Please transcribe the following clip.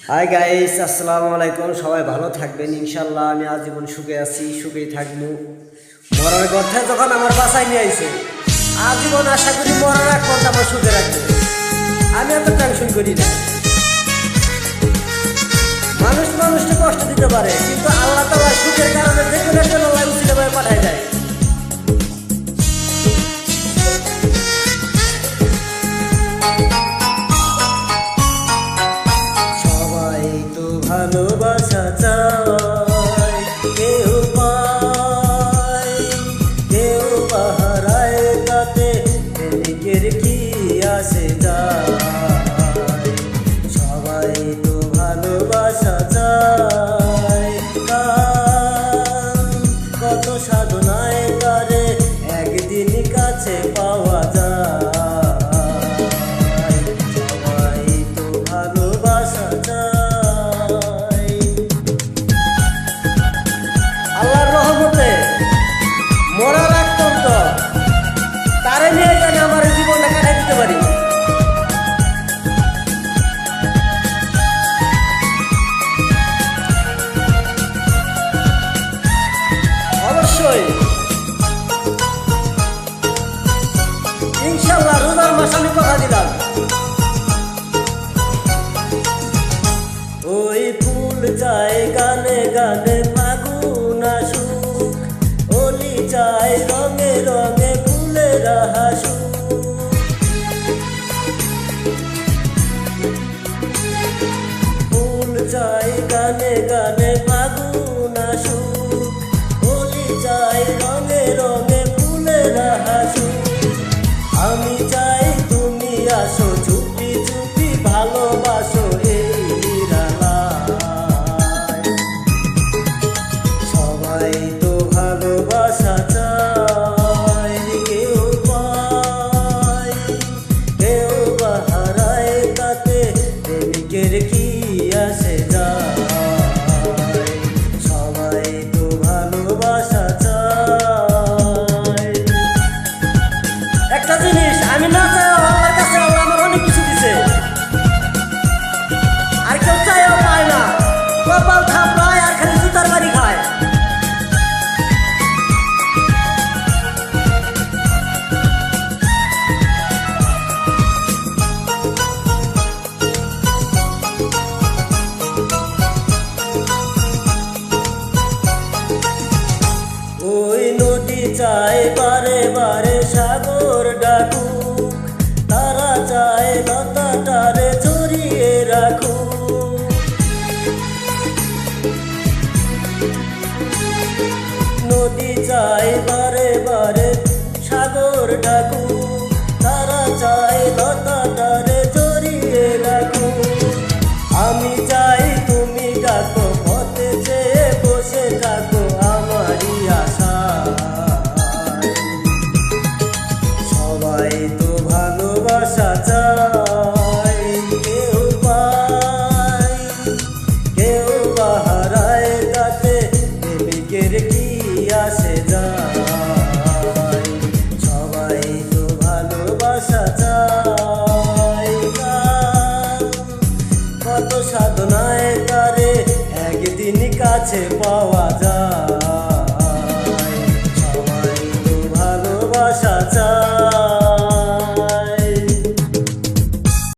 Hi guys, আসসালামু আলাইকুম। সবাই ভালো থাকবেন ইনশাল্লাহ। আমি আজীবন সুখে আছি, সুখেই থাকবো। মরার কথা যখন আমার বাসায় নিয়ে আইছে, আজীবন আশা করি মরার এক পর্যন্ত আমার সুখে রাখবে। আমি এত টেনশন করি না। মানুষ মানুষকে কষ্ট দিতে পারে, কিন্তু আল্লাহ তাআলা সুখের কারণে যে কোনো একটা আল্লাহ উচিত ভাবে পাঠায় দেয়। ভালোবাসা চাই, কেউ পায় কেউ বাহারায়, তাতে প্রেমিকের কি আসে যায়। সবাই তো ভালোবাসা চায়, কত সাধনায় তারে একদিন কাছে পাওয়া যায়। সবাই তো ভালোবাসা চায়। মরার আগ পর্যন্ত তারে নিয়ে জানি আমার জীবনটা কাটাই দিতে পারি। অবশ্যই ইনশাল্লাহ রোজার মাস আমি কথা দিলাম। ওই ফুল যায় গানে গানে ফাগুন আসুক, ওলি যায় রঙে রঙে ফুলের হাসুক। ফুল যায় গানে গানে ফাগুন আসুক, ওলি যায় রঙে রঙে ফুলের হাসুক। আমি চাই তুমি আসো, চুপি চুপি ভালোবাসো এই নিরালায়। সবাই তো ভালোবাসা চায়, কেউ পায় কেউ বাহারায়, তাতে প্রেমিকের কি আসে যায়। সবাই তো ভালোবাসা চায়। একটা জিনিস আমি না চাই, আল্লাহর কাছে আল্লাহ আমার অনেক কিছু দিছে, আর কেউ চাইও পায় না। কপাল থাপড়ায় আর খালি জুতার বাড়ি খায়। ওই নদী চায় বারে বারে সাগর ডাকুক, তারা চায় লতাটারে জড়িয়ে রাখুক। নদী চায় বারে বারে সাগর ডাকুক, তারা চায় লতাটারে জড়িয়ে রাখুক। আমি চাই তুমি ডাকো, পথে চেয়ে বসে থাকো আমারই আশায়। সবাই তো ভালোবাসা চায়, কেউ পায় কেউ বাহারায়, তাতে প্রেমিকের কি আসে যায়। সবাই তো ভালোবাসা চায়, কত সাধনায় তারে একদিন কাছে পাওয়া